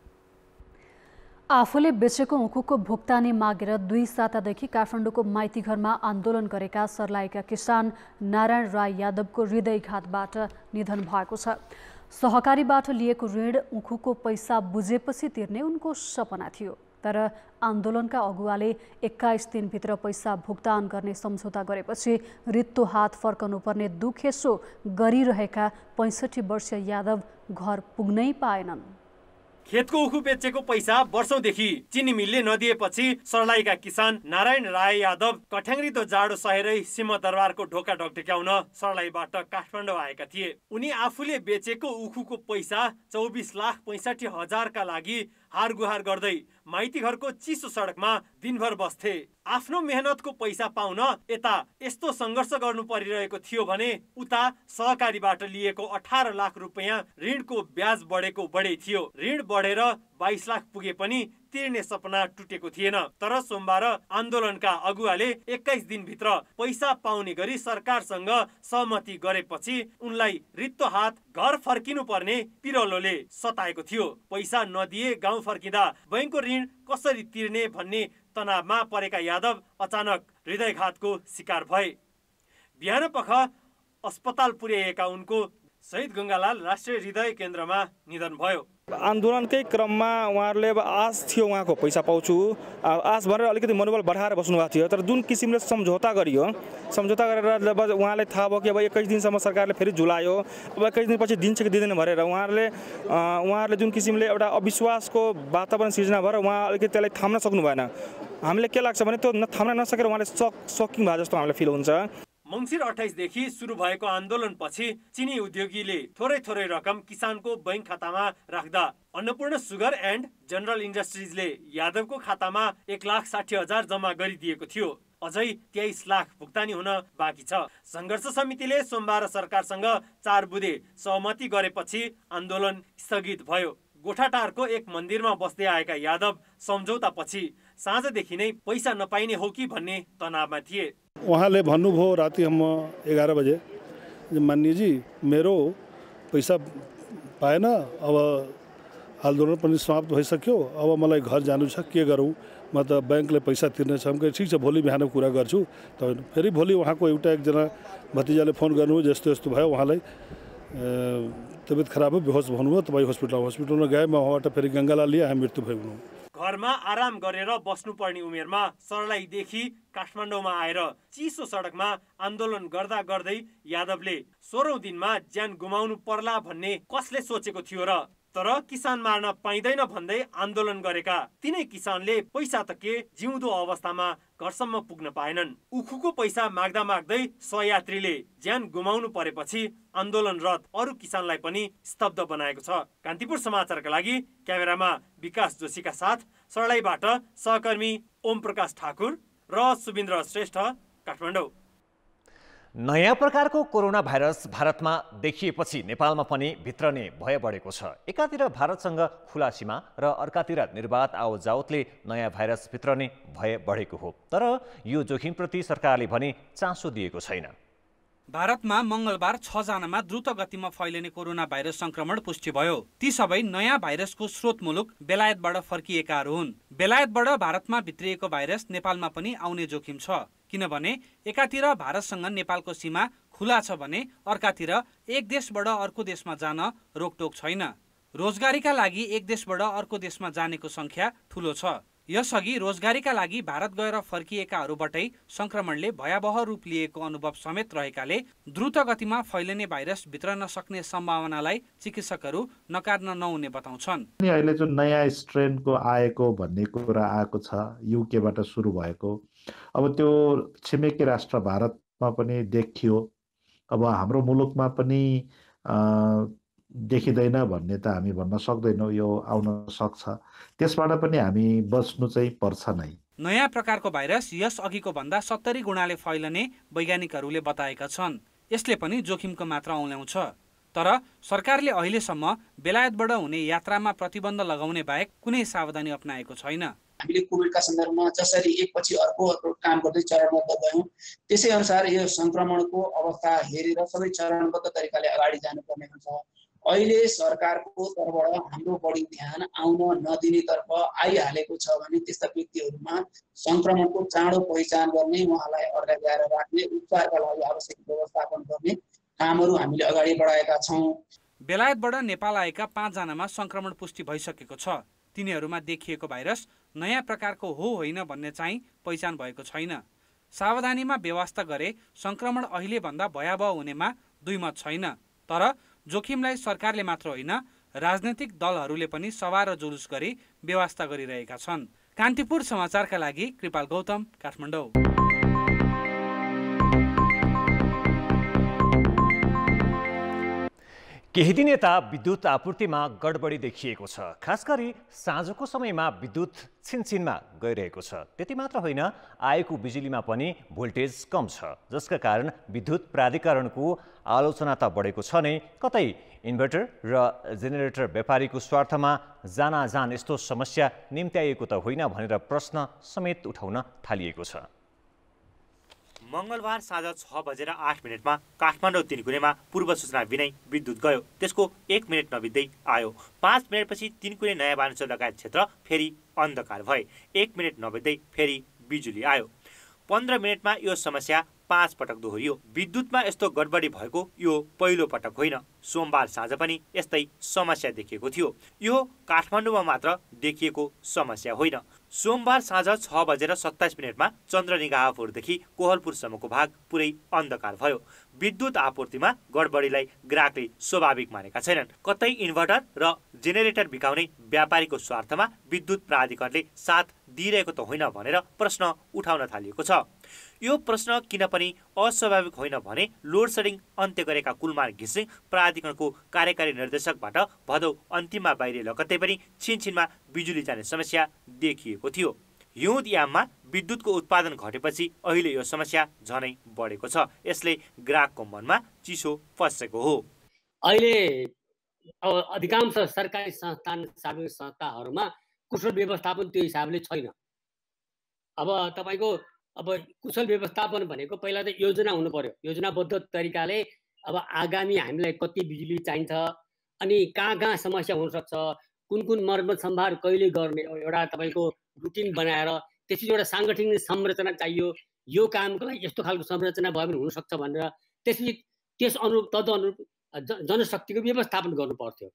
Speaker 2: आफूले बेचेको उखुको भुक्तानी मागेर 2 सातादेखि काठमाडौँको माइतीघरमा आन्दोलन गरेका सर्लाहीका किसान नारायण राय यादवको हृदयघातबाट निधन भएको छ। सहकारीबाट लिएको ऋण उखुको पैसा बुझेपछि तिर्ने उनको सपना थियो, तर आन्दोलनका अगुवाले 21 दिनभित्र पैसा भुक्तान गर्ने सम्झौता गरेपछि रित्तो हात फर्कनुपर्ने दुखेसो गरिरहेका 65 वर्षीय यादव घर पुग्नै पाएनन्।
Speaker 10: खेतको उखु बेचेको पैसा वर्षौंदेखि चिनी मिलले नदिएपछि सर्लाहीका किसान नारायण राय यादव कठ्याङ्ग्रिदो जाडो सहेरै सिंहदरबारको ढोका ढकढक्याउन सर्लाहीबाट काठमाडौँ आएका थिए। उनी आफूले बेचेको उखुको पैसा 24,65,000 का लागि हारगुहार गर्दै माइती घरको चिसो सडकमा दिनभर बस्थे। आफ्नो मेहनतको पैसा पाउन यता यस्तो सङ्घर्ष गर्नु परिरहेको थियो भने उता सहकारीबाट लिएको 18 लाख रुपैयाँ ऋणको ब्याज बढेको बढै थियो। ऋण बढेर 22 लाख पुगे पनि तिर्ने सपना टुटेको थिएन। तर सोमबार आन्दोलनका अगुवाले 21 दिनभित्र पैसा पाउने गरी सरकारसँग सहमति गरेपछि उनलाई रित्तो हात घर फर्किनु पर्ने पिरलोले सताएको थियो। पैसा नदिए गाउँ फर्किँदा बैंकको ऋण कसरी तिर्ने भन्ने तनावमा परेका यादव अचानक हृदयघातको शिकार भए। बिहानपख अस्पताल पुर्याइएका उनको शहीद गङ्गालाल राष्ट्रिय हृदय केन्द्रमा निधन भयो।
Speaker 16: आन्दोलनकै क्रममा उहाँहरूले अब आश थियो उहाँको पैसा पाउँछु आश भनेर अलिकति मनोबल बढाएर बस्नुभएको थियो। तर जुन किसिमले सम्झौता गरियो, सम्झौता गरेर जब उहाँलाई थाहा भयो कि अब 21 दिनसम्म सरकारले फेरि झुलायो, अब 21 दिनपछि दिन्छ कि दिँदैन भनेर उहाँहरूले जुन किसिमले एउटा अविश्वासको वातावरण सिर्जना भएर उहाँ अलिकति त्यसलाई थाम्न सक्नु भएन। हामीले के लाग्छ भने त्यो थाम्न नसकेर उहाँले सकिङ भए जस्तो हामीलाई फिल हुन्छ।
Speaker 10: मङ्सिर 28 देखि सुरु भएको आन्दोलनपछि चिनी उद्योगीले थोरै रकम किसानको बैंक खातामा राख्दा अन्नपूर्ण सुगर एन्ड जनरल इन्डस्ट्रिजले यादवको खातामा 1,60,000 जम्मा गरिदिएको थियो। अझै 23 लाख भुक्तानी हुन बाँकी छ। संघर्ष समितिले सोमबार सरकारसँग 4 बुँदे सहमति गरेपछि आन्दोलन स्थगित भयो। गोठाटारको एक मन्दिरमा बस्दै आएका यादव सम्झौतापछि साँझदेखि नै पैसा नपाइने हो कि भन्ने तनावमा थिए।
Speaker 17: उहाँले भन्नुभयो राति हम 11 बजे, मान्यजी मेरो पैसा पाएन, अब आन्दोलन पनि समाप्त भइसक्यो, अब मलाई घर जानु छ, के गरौँ, म त ब्याङ्कले पैसा तिर्ने छ। ठिक छ, भोलि बिहान कुरा गर्छु। फेरि भोलि उहाँको एकजना भतिजाले फोन गर्नुभयो, यस्तो यस्तो भयो, उहाँलाई तबियत खराब हो, बेहोस भन्नुभयो, तपाईँ हस्पिटलमा गए। म उहाँबाट फेरि गङ्गालाल लिए, हामी मृत्यु भयो।
Speaker 10: घरमा आराम गरेर बस्नुपर्ने उमेरमा सर्लाहीदेखि काठमाडौँमा आएर चिसो सडकमा आन्दोलन गर्दा गर्दै यादवले 16औं दिनमा ज्यान गुमाउनु पर्ला भन्ने कसले सोचेको थियो र तर किसान मार्न पाइँदैन भन्दै आन्दोलन गरेका तिनै किसानले पैसा त के जिउँदो अवस्थामा घरसम्म पुग्न पाएनन्। उखुको पैसा माग्दा माग्दै सहयात्रीले ज्यान गुमाउनु परेपछि आन्दोलनरत अरू किसानलाई पनि स्तब्ध बनाएको छ। कान्तिपुर समाचारका लागि क्यामेरामा विकास जोशीका साथ सर्लाहीबाट सहकर्मी ओम प्रकाश ठाकुर र सुबिन्द्र श्रेष्ठ, काठमाडौँ।
Speaker 1: नयाँ प्रकारको कोरोना भाइरस भारतमा देखिएपछि नेपालमा पनि भित्रने भय बढेको छ। एकातिर भारतसँग खुला सीमा र अर्कातिर निर्वाध आवतजावतले नयाँ भाइरस भित्रने भय बढेको हो। तर यो जोखिमप्रति सरकारले भने चासो दिएको छैन।
Speaker 18: भारतमा मंगलबार 6 जनामा द्रुत गतिमा फैलिने कोरोना भाइरस संक्रमण पुष्टि भयो। ती सबै नयाँ भाइरसको स्रोत मुलुक बेलायतबाट फर्किएकाहरू हुन्। बेलायतबाट भारतमा भित्रिएको भाइरस नेपालमा पनि आउने जोखिम छ, किनभने एकातिर भारतसँग नेपालको सीमा खुला छ भने अर्कातिर एक देशबाट अर्को देशमा जान रोकटोक छैन। रोजगारीका लागि एक देशबाट अर्को देशमा जानेको संख्या ठूलो छ। यसअघि रोजगारीका लागि भारत गएर फर्किएकाहरूबाटै संक्रमणले भयावह रूप लिएको अनुभव समेत रहेकाले द्रुत गतिमा फैलिने भाइरस भित्रन सक्ने सम्भावनालाई चिकित्सकहरू नकार्न नहुने बताउँछन्।
Speaker 19: अहिले जुन नयाँ स्ट्रेनको आएको भन्ने कुरा आएको छ, युकेबाट सुरु भएको, अब त्यो छिमेकी राष्ट्र भारतमा पनि देखियो। अब हाम्रो मुलुकमा पनि देखिँदैन भन्ने त हामी भन्न सक्दैनौँ, यो आउन सक्छ। त्यसबाट पनि हामी बच्नु चाहिँ पर्छ नै।
Speaker 18: नयाँ प्रकारको भाइरस यस अघिको भन्दा 70 गुणाले फैलने वैज्ञानिकहरूले बताएका छन्। यसले पनि जोखिमको मात्रा औल्याउँछ। तर सरकारले अहिलेसम्म बेलायतबाट हुने यात्रामा प्रतिबन्ध लगाउने बाहेक कुनै सावधानी अपनाएको छैन।
Speaker 20: हामीले कोभिडका सन्दर्भमा जसरी एकपछि अर्को काम गर्दै चरणबद्ध गयौँ, त्यसै अनुसार यो संक्रमणको अवस्था हेरेर सबै चरणबद्ध तरिकाले अगाडि जानुपर्ने हुन्छ। अहिले सरकारको तर्फबाट हाम्रो बढी ध्यान आउन नदिनेतर्फ आइहालेको छ भने त्यस्ता व्यक्तिहरूमा संक्रमणको चाँडो पहिचान गर्ने, उहाँलाई अर्का ल्याएर राख्ने, उपचारका लागि आवश्यक व्यवस्थापन गर्ने कामहरू हामीले अगाडि बढाएका छौँ।
Speaker 18: बेलायतबाट नेपाल आएका 5 जनामा संक्रमण पुष्टि भइसकेको छ। तिनीहरूमा देखिएको भाइरस नयाँ प्रकारको हो होइन भन्ने चाहिँ पहिचान भएको छैन। सावधानीमा व्यवस्था गरे संक्रमण अहिले भन्दा भयावह हुनेमा दुई मत छैन। तर जोखिमलाई सरकारले मात्र होइन, राजनैतिक दलहरूले पनि सभा र जुलुस गरी व्यवस्था गरिरहेका छन्। कान्तिपुर समाचारका लागि कृपाल गौतम, काठमाडौँ।
Speaker 1: केही दिन यता विद्युत आपूर्तिमा गडबडी देखिएको छ। खास गरी साँझको समयमा विद्युत छिनछिनमा गइरहेको छ। त्यति मात्र होइन, आएको बिजुलीमा पनि भोल्टेज कम छ, जसका कारण विद्युत प्राधिकरणको आलोचना त बढेको छ नै, कतै इन्भर्टर र जेनेरेटर व्यापारीको स्वार्थमा जानाजान यस्तो समस्या निम्त्याइएको त होइन भनेर प्रश्न समेत उठाउन थालिएको छ।
Speaker 21: मंगलबार साँझ 6:08 काठमाडौँ तिनकुनेमा पूर्व सूचना बिनै विद्युत गयो। त्यसको 1 मिनट नबित्दै आयो। 5 मिनटपछि तिनकुने नयाँ बानेश्वर लगायत क्षेत्र फेरि अन्धकार भए। 1 मिनट नबित्दै फेरि बिजुली आयो। 15 मिनटमा यो समस्या 5 पटक दोहोरियो। विद्युतमा यस्तो गडबडी भएको यो पहिलो पटक होइन। सोमबार साँझ पनि यस्तै समस्या देखिएको थियो। यो काठमाडौँमा मात्र देखिएको समस्या होइन। सोमबार साँझ 6:27 चन्द्रनिगाहपुरदेखि कोहलपुरसम्मको भाग पुरै अन्धकार भयो। विद्युत आपूर्तिमा गडबडीलाई ग्राहकले स्वाभाविक मानेका छैनन्। कतै इन्भर्टर र जेनेरेटर बिकाउने व्यापारीको स्वार्थमा विद्युत प्राधिकरणले साथ दिइरहेको त होइन भनेर प्रश्न उठाउन थालिएको छ। यो प्रश्न किन पनि अस्वाभाविक होइन भने लोड सेडिङ अन्त्य गरेका कुलमान घिसिङ प्राधिकरणको कार्यकारी निर्देशकबाट भदौ अन्तिममा बाहिर लगत्तै पनि छिनछिनमा बिजुली जाने समस्या देखिएको थियो। हिउँद याममा विद्युतको उत्पादन घटेपछि अहिले यो समस्या झनै बढेको छ। यसले ग्राहकको मनमा चिसो फसेको हो।
Speaker 22: अहिले अधिकांश सरकारी संस्थान सार्वजनिक संस्थाहरूमा कुशल व्यवस्थापन त्यो हिसाबले छैन। अब तपाईको कुशल व्यवस्थापन भनेको पहिला त योजना हुनु पर्यो। योजनाबद्ध तरिकाले अब आगामी हामीलाई कति बिजुली चाहिन्छ, अनि कहाँ कहाँ समस्या हुनसक्छ, कुन कुन मर्मत सम्भार कहिले गर्ने, एउटा तपाईँको रुटिन बनाएर त्यसपछि एउटा साङ्गठनिक संरचना चाहियो। यो कामको लागि यस्तो खालको संरचना भयो भने हुनसक्छ भनेर त्यसपछि तदनुरूप जनशक्तिको व्यवस्थापन गर्नु पर्थ्यो।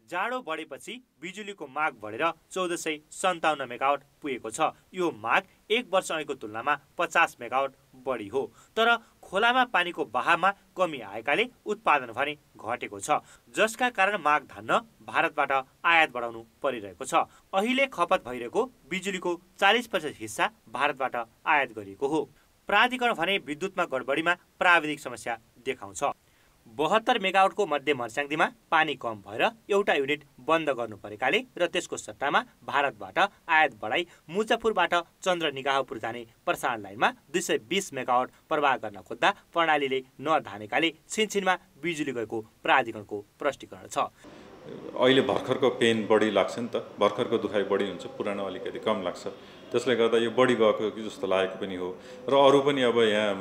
Speaker 21: जाडो बढेपछि बिजुलीको माग बढेर 1457 मेगावाट पुगेको छ। यो माग 1 वर्ष अघिको तुलनामा 50 मेगावाट बढी हो। तर खोलामा पानीको बहावमा कमी आएकाले उत्पादन भने घटेको छ, जसका कारण माग धान्न भारतबाट आयात बढाउनु परिरहेको छ। अहिले खपत भइरहेको बिजुलीको 40% हिस्सा भारतबाट आयात गरिएको हो। प्राधिकरण भने विद्युतमा गडबडीमा प्राविधिक समस्या देखाउँछ। 72 मेगावाटको मध्य मर्स्याङ्दीमा पानी कम भएर एउटा युनिट बन्द गर्नु परेकाले र त्यसको सट्टामा भारतबाट आयात बढाई मुजफ्फरबाट चन्द्र निगाहपुर जाने प्रसारण लाइनमा 220 मेगावाट प्रवाह गर्न खोज्दा प्रणालीले नधानेकाले छिनछिनमा बिजुली गएको प्राधिकरणको प्रष्टीकरण छ।
Speaker 4: अहिले भर्खरको पेन बढी लाग्छ नि त, भर्खरको दुखाइ बढी हुन्छ, पुरानो अलिकति कम लाग्छ। त्यसले गर्दा यो बढी गएको कि जस्तो लागेको पनि हो। र अरू पनि अब यहाँ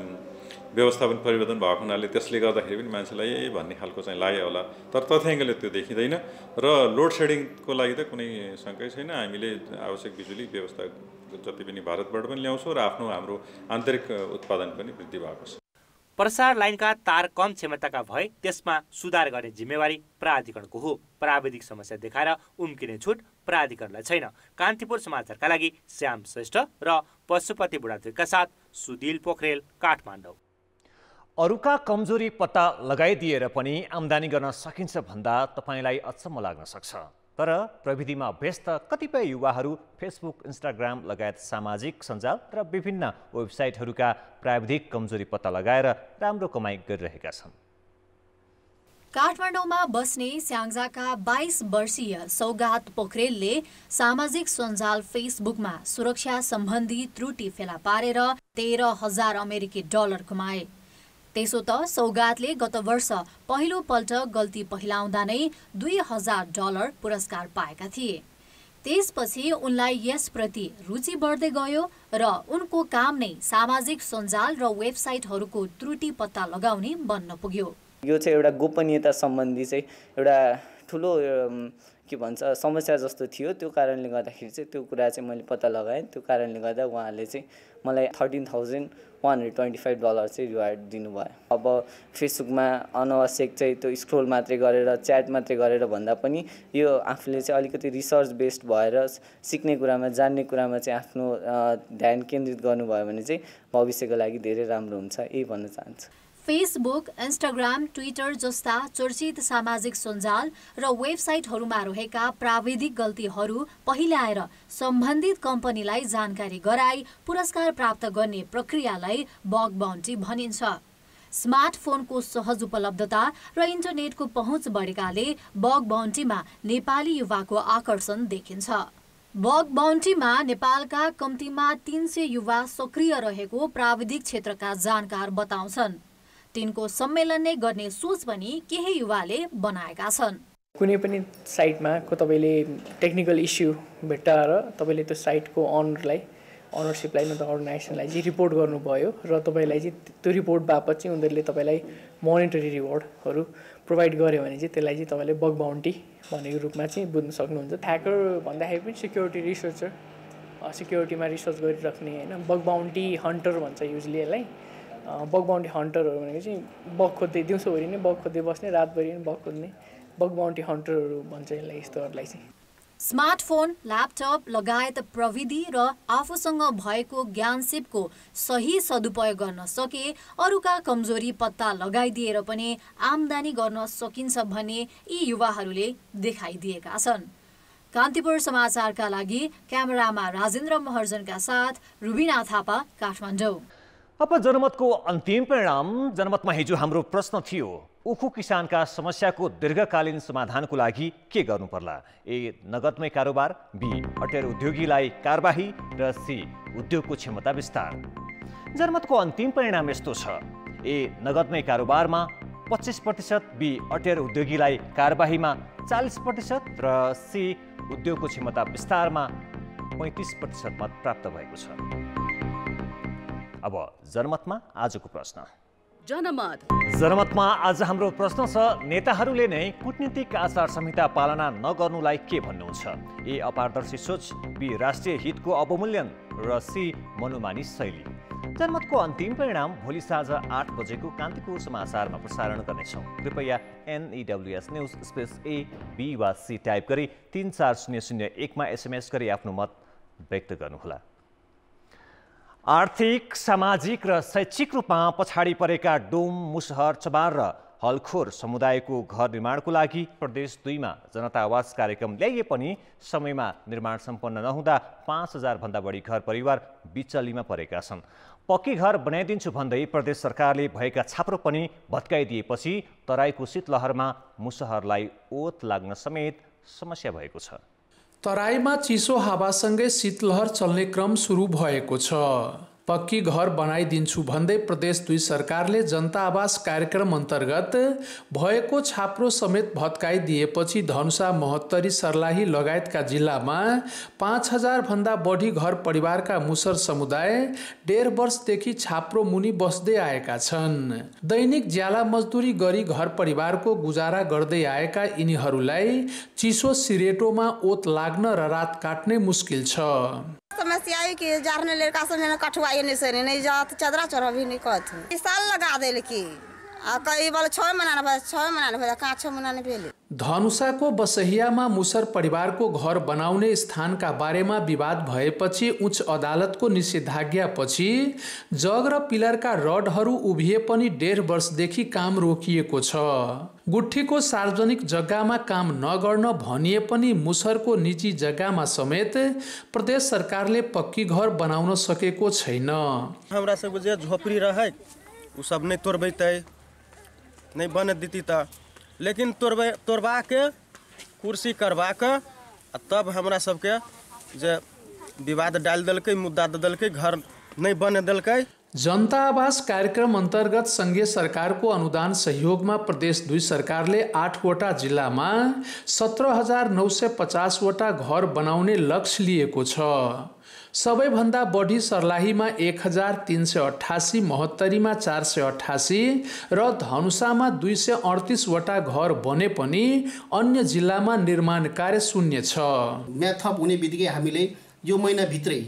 Speaker 4: व्यवस्थापन परिवर्तन भएको हुनाले त्यसले गर्दाखेरि पनि मान्छेलाई ए भन्ने खालको चाहिँ लाग्यो होला, तर तथ्याङ्कले त्यो देखिँदैन। र लोड सेडिङको लागि त कुनै शङ्कै छैन। हामीले आवश्यक बिजुली व्यवस्था जति पनि भारतबाट पनि ल्याउँछौँ र हाम्रो आन्तरिक उत्पादन पनि वृद्धि भएको छ।
Speaker 21: प्रसार लाइनका तार कम क्षमताका भए त्यसमा सुधार गर्ने जिम्मेवारी प्राधिकरणको हो। प्राविधिक समस्या देखाएर उम्किने छुट प्राधिकरणलाई छैन। कान्तिपुर समाचारका लागि श्याम श्रेष्ठ र पशुपति बुढाथोकीका साथ सुदिल पोखरेल, काठमाडौँ।
Speaker 1: अरूका कमजोरी पत्ता लगाइदिएर पनि आम्दानी गर्न सकिन्छ भन्दा तपाईँलाई अचम्म लाग्न सक्छ। तर प्रविधिमा व्यस्त कतिपय युवाहरू फेसबुक, इन्स्टाग्राम लगायत सामाजिक सञ्जाल र विभिन्न वेबसाइटहरूका प्राविधिक कमजोरी पत्ता लगाएर राम्रो कमाइ गरिरहेका छन्।
Speaker 5: काठमाडौँमा बस्ने स्याङ्जाका 22 वर्षीय सौगात पोखरेलले सामाजिक सञ्जाल फेसबुकमा सुरक्षा सम्बन्धी त्रुटि फेला पारेर 13,000 अमेरिकी डलर कमाए। त्यसो त सौगातले गत वर्ष पहिलोपल्ट गल्ती पहिलाउँदा नै 2,000 डलर पुरस्कार पाएका थिए। त्यसपछि उनलाई यसप्रति रुचि बढ्दै गयो र उनको काम नै सामाजिक सञ्जाल र वेबसाइटहरूको त्रुटि पत्ता लगाउने बन्न पुग्यो।
Speaker 23: यो चाहिँ एउटा गोपनीयता सम्बन्धी चाहिँ एउटा ठुलो के भन्छ समस्या जस्तो थियो। त्यो कारणले गर्दाखेरि चाहिँ त्यो कुरा चाहिँ मैले पत्ता लगाएँ। त्यो कारणले गर्दा उहाँले चाहिँ मलाई $13,125 चाहिँ रिवार्ड दिनुभयो। अब फेसबुकमा अनावश्यक चाहिँ त्यो स्क्रोल मात्रै गरेर च्याट मात्रै गरेर भन्दा पनि यो आफूले चाहिँ अलिकति रिसर्च बेस्ड भएर सिक्ने कुरामा, जान्ने कुरामा चाहिँ आफ्नो ध्यान केन्द्रित गर्नुभयो भने चाहिँ भविष्यको लागि धेरै राम्रो हुन्छ, यही भन्न चाहन्छु।
Speaker 5: फेसबुक, इन्स्टाग्राम, ट्विटर जस्ता चर्चित सामाजिक सञ्जाल र वेबसाइटहरूमा रहेका प्राविधिक गल्तीहरू पहिल्याएर सम्बन्धित कम्पनीलाई जानकारी गराई पुरस्कार प्राप्त गर्ने प्रक्रियालाई बग बाउन्टी भनिन्छ। स्मार्टफोनको सहज उपलब्धता र इन्टरनेटको पहुँच बढेकाले बग बाउन्टीमा नेपाली युवाको आकर्षण देखिन्छ। बग बाउन्टीमा नेपालका कम्तीमा 300 युवा सक्रिय रहेको प्राविधिक क्षेत्रका जानकार बताउँछन्। तिनको सम्मेलन नै गर्ने सोच पनि केही युवाले बनाएका छन्।
Speaker 24: कुनै पनि साइटमा तपाईँले टेक्निकल इस्यु भेट्टाएर तपाईँले त्यो साइटको अनरसिपलाई न त अर्गनाइजेसनलाई चाहिँ रिपोर्ट गर्नुभयो र तपाईँलाई चाहिँ त्यो रिपोर्ट बापत चाहिँ उनीहरूले तपाईँलाई मोनिटरी रिवार्डहरू प्रोभाइड गर्यो भने चाहिँ त्यसलाई चाहिँ तपाईँले बग बाउन्टी भनेको रूपमा चाहिँ बुझ्न सक्नुहुन्छ। ह्याकर भन्दाखेरि पनि सिक्योरिटी रिसर्चर, सिक्योरिटीमा रिसर्च गरिराख्ने होइन। बग बाउन्टी हन्टर भन्छ युजली यसलाई। बग बाउन्टी हन्टरहरू भनेको चाहिँ बग खोज्दै दिउँसोभरि नै बग खोज्दै बस्ने, रातभरि नै बग खोज्ने, बग बाउन्टी हन्टरहरू भन्छ यसलाई, यस्तोहरूलाई चाहिँ।
Speaker 5: स्मार्टफोन, ल्यापटप लगायत प्रविधि र आफूसँग भएको ज्ञानसिपको सही सदुपयोग गर्न सके अरूका कमजोरी पत्ता लगाइदिएर पनि आम्दानी गर्न सकिन्छ भन्ने यी युवाहरूले देखाइदिएका छन्। कान्तिपुर समाचारका लागि क्यामेरामा राजेन्द्र महर्जनका साथ रुबिना थापा, काठमाडौँ।
Speaker 1: अब जनमतको अन्तिम परिणाम। जनमतमा हिजो हाम्रो प्रश्न थियो, उखु किसानका समस्याको दीर्घकालीन समाधानको लागि के गर्नु पर्ला? ए, नगदमै कारोबार, बी, अटेर उद्योगीलाई कारबाही र सी, उद्योगको क्षमता विस्तार। जनमतको अन्तिम परिणाम यस्तो छ, ए, नगदमै कारोबारमा 25%, बी, अटेर उद्योगीलाई कारबाहीमा 40% र सी, उद्योगको क्षमता विस्तारमा 35% मत प्राप्त भएको छ। अब जनमतमा आजको प्रश्न। जनमतमा आज हाम्रो प्रश्न छ, नेताहरूले नै कूटनीतिक आचार संहिता पालना नगर्नुलाई के भन्नुहुन्छ? ए, अपारदर्शी सोच, बी, राष्ट्रिय हितको अवमूल्यन र सी, मनोमानी शैली। जनमतको अन्तिम परिणाम भोलि साँझ 8 बजेको कान्तिपुर समाचारमा प्रसारण गर्नेछौँ। कृपया NEWS news space A, B वा C टाइप गरी 34001 मा SMS गरी आफ्नो मत व्यक्त गर्नुहोला। आर्थिक, सामाजिक र शैक्षिक रूपमा पछाडि परेका डोम, मुसहर, चबार र हलखोर समुदायको घर निर्माणको लागि प्रदेश 2 मा जनता आवास कार्यक्रम ल्याइए पनि समयमा निर्माण सम्पन्न नहुँदा 5000 भन्दा बढी घर परिवार बिचल्लीमा परेका छन्। पक्की घर बनाइदिन्छु भन्दै प्रदेश सरकारले भएका छाप्रो पनि भत्काइदिएपछि तराईको शीतलहरमा मुसहरलाई ओत लाग्न समेत समस्या भएको छ।
Speaker 3: तराईमा चिसो हावासँगै शीतलहर चल्ने क्रम सुरु भएको छ। पक्की घर बनाइदिन्छु भन्दै प्रदेश 2 सरकारले जनता आवास कार्यक्रम अन्तर्गत भएको छाप्रो समेत भत्काइदिएपछि धनुषा, महोत्तरी, सर्लाही लगायतका जिल्लामा 5000 भन्दा बढी घर परिवारका मुसर समुदाय 1.5 वर्षदेखि छाप्रो मुनि बस्दै आएका छन्। दैनिक ज्याला मजदुरी गरी घर परिवारको गुजारा गर्दै आएका यिनीहरूलाई चिसो सिरेटोमा ओत लाग्न र रात काट्ने मुस्किल छ।
Speaker 6: समस्या है कि जारने लड़का सब ने कठवाई नहीं सने नहीं जात चदरा चढ़ा भी नहीं कहत इस साल लगा देल की आ कई बार 6 महीना न 6 महीना न भए 6 महीना न भेले।
Speaker 3: धनुषाको बसहियामा मुसर परिवारको घर बनाउने स्थानका बारेमा विवाद भएपछि उच्च अदालतको निषेधाज्ञापछि जग र पिलरका रडहरू उभिए पनि 1.5 वर्षदेखि काम रोकिएको छ। गुठीको सार्वजनिक जग्गामा काम नगर्न भनिए पनि मुसरको निजी जग्गामा समेत प्रदेश सरकारले पक्की घर बनाउन सकेको छैन।
Speaker 7: हमरा सब जे झोपड़ी रहे उ सब नहीं तोड़बैते नहीं बन देती त लेकिन तोड़बा के कुर्सी करवा के तब हमरा सबके जे विवाद डाल देलकै, मुद्दा दे देलकै, घर नहीं बने देलकै।
Speaker 3: जनता आवास कार्यक्रम अन्तर्गत संघीय सरकारको अनुदान सहयोगमा प्रदेश 2 सरकारले 8 वटा जिल्लामा 17950 वटा घर बनाउने लक्ष्य लिएको छ। सबैभन्दा बढी सर्लाहीमा 1388, महोत्तरीमा 488 र धनुषामा 238 वटा घर बने पनि अन्य जिल्लामा निर्माण कार्य शून्य छ।
Speaker 8: म्याथप हुने बित्तिकै हामीले यो महिनाभित्रै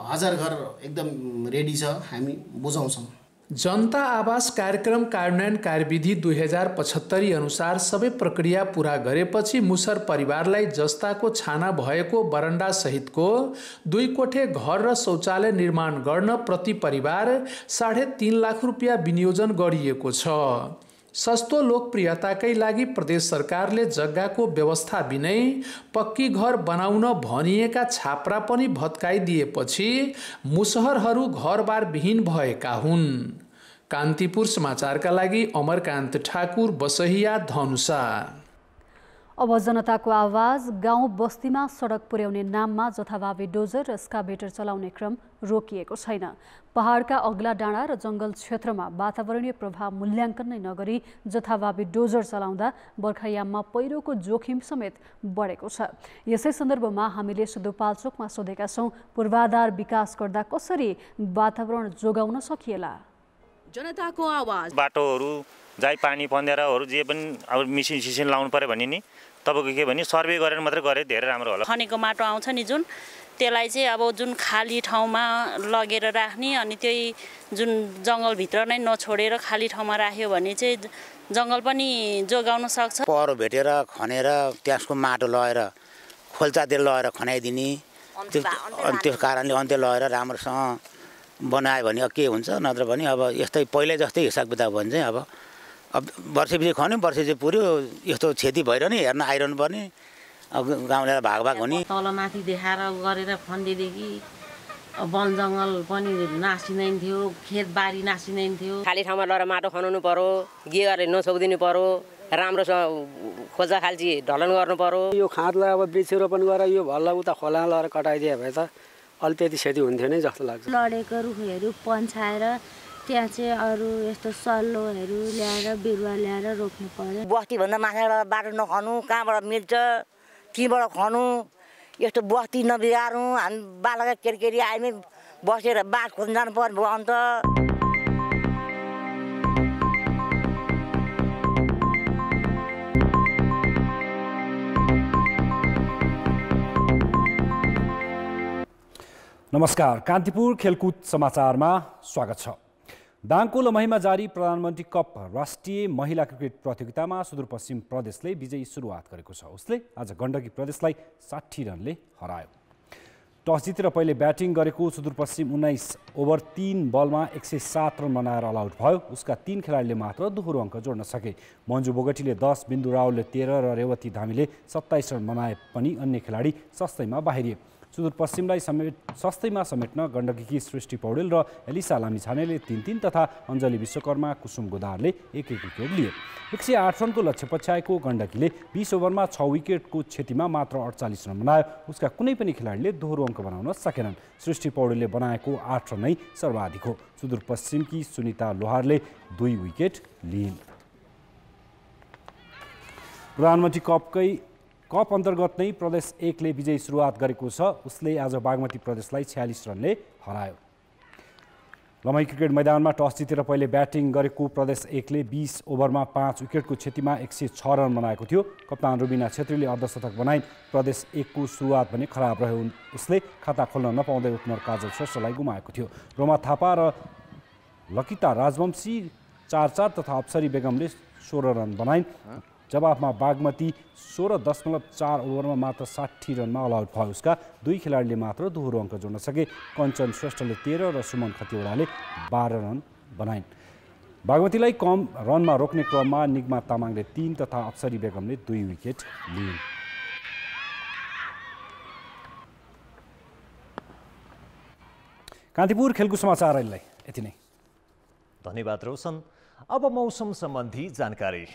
Speaker 8: 1000 घर एकदम रेडी छ, हामी बुझाउँछौँ।
Speaker 3: जनता आवास कार्यक्रम कार्यान्वयन कार्यविधि 2075 अनुसार सबै प्रक्रिया पूरा गरेपछि मुसर परिवारलाई जस्ताको छाना भएको बरण्डा सहितको 2 कोठे घर र शौचालय निर्माण गर्न प्रति परिवार 3.5 लाख रुपियाँ विनियोजन गरिएको छ। सस्तो लोकप्रियताकै लागि प्रदेश सरकारले जग्गाको व्यवस्था बिनै पक्की घर बनाउन भनिएका छाप्रा पनि भत्काइदिएपछि मुसहरहरू घरबार विहीन भएका हुन्। कान्तिपुर समाचारका लागि अमरकान्त ठाकुर, बसहिया, धनुषा।
Speaker 2: अब जनताको आवाज। गाउँ बस्तीमा सडक पुर्याउने नाममा जथाभावी डोजर र स्काभेटर चलाउने क्रम रोकिएको छैन। पहाडका अग्ला डाँडा र जङ्गल क्षेत्रमा वातावरणीय प्रभाव मूल्याङ्कन नै नगरी जथाभावी डोजर चलाउँदा बर्खायाममा पहिरोको जोखिम समेत बढेको छ। यसै सन्दर्भमा हामीले सिन्धुपाल्चोकमा सोधेका छौँ, पूर्वाधार विकास गर्दा कसरी वातावरण जोगाउन सकिएला?
Speaker 25: जनताको आवाज।
Speaker 21: बाटोहरू जाई पानी पन्देराहरू जे पनि अब मिसिन लाउनु पर्यो भने नि तपाईँको के भने सर्वे गरेर मात्रै गरे धेरै राम्रो होला।
Speaker 25: खनेको माटो आउँछ नि जुन, त्यसलाई चाहिँ अब जुन खाली ठाउँमा लगेर राख्ने अनि त्यही जुन जङ्गलभित्र नै नछोडेर खाली ठाउँमा राख्यो भने चाहिँ जङ्गल पनि जोगाउन सक्छ।
Speaker 26: पहिरो भेटेर खनेर त्यसको माटो लगेर खोल्चातिर लगेर खनाइदिने, त्यो कारणले अन्त्य लगेर राम्रोसँग बनायो भने के हुन्छ, नत्र भने अब यस्तै पहिल्यै जस्तै हिसाब किताब भने चाहिँ अब वर्षपछि खन्यो, वर्षपछि पुर्यो, यस्तो क्षति भइरहने हेर्न आइरहनु पर्ने, अब गाउँले भाग हुने।
Speaker 25: तलमाथि देखाएर गरेर खन्देदेखि वन जङ्गल पनि नासिँदैन थियो, खेतबारी नासिँदैन थियो।
Speaker 27: खाली ठाउँमा लगेर माटो खनाउनु पर्यो, के गरेर नछोकिदिनु पर्यो, राम्रोसँग खोजा खाल्ची ढलन गर्नु पर्यो।
Speaker 28: यो खाँदलाई अब वृक्षरोपण गरेर यो भल्ला उता खोलामा लगेर कटाइदिए भए त अलि त्यति क्षति हुन्थ्यो नै जस्तो लाग्छ।
Speaker 29: लडेको रुखहरू पन्छाएर त्यहाँ चाहिँ अरू यस्तो सल्लोहरू ल्याएर बिरुवा ल्याएर रोप्नु पर्यो।
Speaker 30: बस्तीभन्दा माथिबाट बाटो नखनु, कहाँबाट मिल्छ त्यहीँबाट खनु, यस्तो बस्ती नबिगार्नु। हामी बालका केरकेरी आइमै बसेर बाँस खोज्न जानु पर्यो भयो अन्त।
Speaker 31: नमस्कार, कान्तिपुर खेलकुद समाचारमा स्वागत छ। दाङको लमहीमा जारी प्रधानमन्त्री कप राष्ट्रिय महिला क्रिकेट प्रतियोगितामा सुदूरपश्चिम प्रदेशले विजयी सुरुवात गरेको छ। उसले आज गण्डकी प्रदेशलाई 60 रनले हरायो। टस जितेर पहिले ब्याटिङ गरेको सुदूरपश्चिम 19 ओभर 3 बलमा 107 रन बनाएर अल आउट भयो। उसका 3 खेलाडीले मात्र दोहोरो अङ्क जोड्न सके। मन्जु बोगटीले 10, बिन्दु रावलले 13 र रेवती धामीले 27 रन बनाए पनि अन्य खेलाडी सस्तैमा बाहिरिए। सुदूरपश्चिमलाई सस्तैमा समेट्न गण्डकीकी सृष्टि पौडेल र एलिसा लामिछानेले 3-3 तथा अञ्जली विश्वकर्मा, कुसुम गोदारले 1-1 विकेट लिए। 108 रनको लक्ष्य पछ्याएको गण्डकीले 20 ओभरमा 6 विकेटको क्षतिमा मात्र 48 रन बनायो। उसका कुनै पनि खेलाडीले दोहोरो अङ्क बनाउन सकेनन्। सृष्टि पौडेलले बनाएको 8 रन नै सर्वाधिक हो। सुदूरपश्चिमकी सुनिता लोहारले 2 विकेट लिइन्। प्रधानमन्त्री कप अन्तर्गत नै प्रदेश 1ले विजयी सुरुवात गरेको छ। उसले आज बागमती प्रदेशलाई 46 रनले हरायो। लमही क्रिकेट मैदानमा टस जितेर पहिले ब्याटिङ गरेको प्रदेश 1ले 20 ओभरमा 5 विकेटको क्षतिमा 106 रन बनाएको थियो। कप्तान रुबिना छेत्रीले अर्धशतक बनाइन्। प्रदेश 1को सुरुवात भने खराब रह्यो। उसले खाता खोल्न नपाउँदै ओपनर काजल श्रेष्ठलाई गुमाएको थियो। रोमा थापा र लकिता राजवंशी 4-4 तथा अप्सरी बेगमले 16 रन बनाइन्। जवाफमा बागमती 16.4 ओभरमा मात्र 60 रनमा अल आउट भयो। उसका 2 खेलाडीले मात्र दोहोरो अङ्क जोड्न सके। कञ्चन श्रेष्ठले 13 र सुमन खतिवडाले 12 रन बनाइन्। बागमतीलाई कम रनमा रोक्ने क्रममा निगमा तामाङले 3 तथा अप्सरी बेगमले 2 विकेट लिइन्। कान्तिपुर खेलकुद समाचार अहिले यति नै।
Speaker 1: धन्यवाद रोशन। अब मौसम सम्बन्धी जानकारी।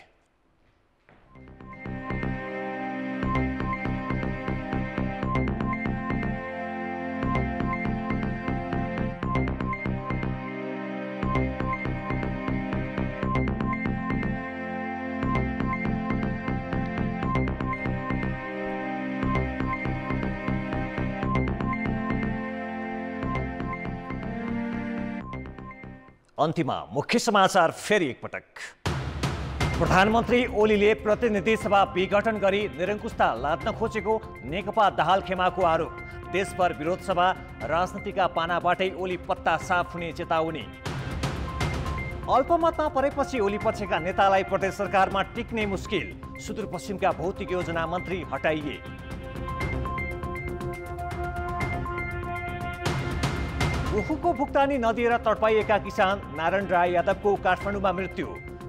Speaker 1: अन्तिममा मुख्य समाचार फेरि एकपटक। प्रधानमन्त्री ओलीले प्रतिनिधि सभा विघटन गरी निरङ्कुशता लाद्न खोजेको नेकपा दाहाल खेमाको आरोप। देशभर विरोध सभा, राजनीतिका पानाबाटै ओली पत्ता साफ हुने चेतावनी। अल्पमतमा परेपछि ओली पक्षका नेतालाई प्रदेश सरकारमा टिक्ने मुस्किल। सुदूरपश्चिमका भौतिक योजना मन्त्री हटाइए। उखुको भुक्तानी नदिएर तडपाइएका किसान नारायण राय यादवको काठमाडौँमा मृत्यु।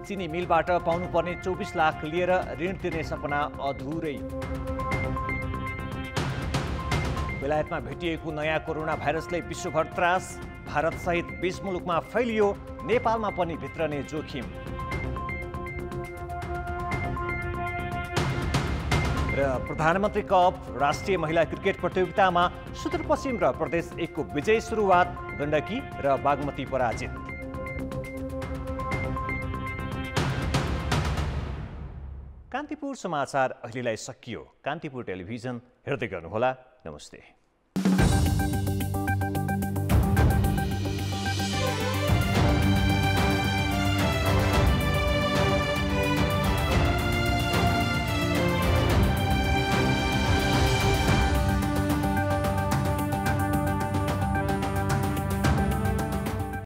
Speaker 1: चिनी मिलबाट पाउनुपर्ने 24 लाख लिएर ऋण तिर्ने सपना अधुरै। बेलायतमा भेटिएको नयाँ कोरोना भाइरसले विश्वभर त्रास। भारतसहित 20 मुलुकमा फैलियो, नेपालमा पनि भित्रने जोखिम। र प्रधानमन्त्री कप राष्ट्रिय महिला क्रिकेट प्रतियोगितामा सुदूरपश्चिम र प्रदेश 1 को विजयी सुरुवात। गण्डकी र बागमती पराजित। कान्तिपुर समाचार अहिलेलाई सकियो। कान्तिपुर टेलिभिजन हेर्दै गर्नुहोला। नमस्ते।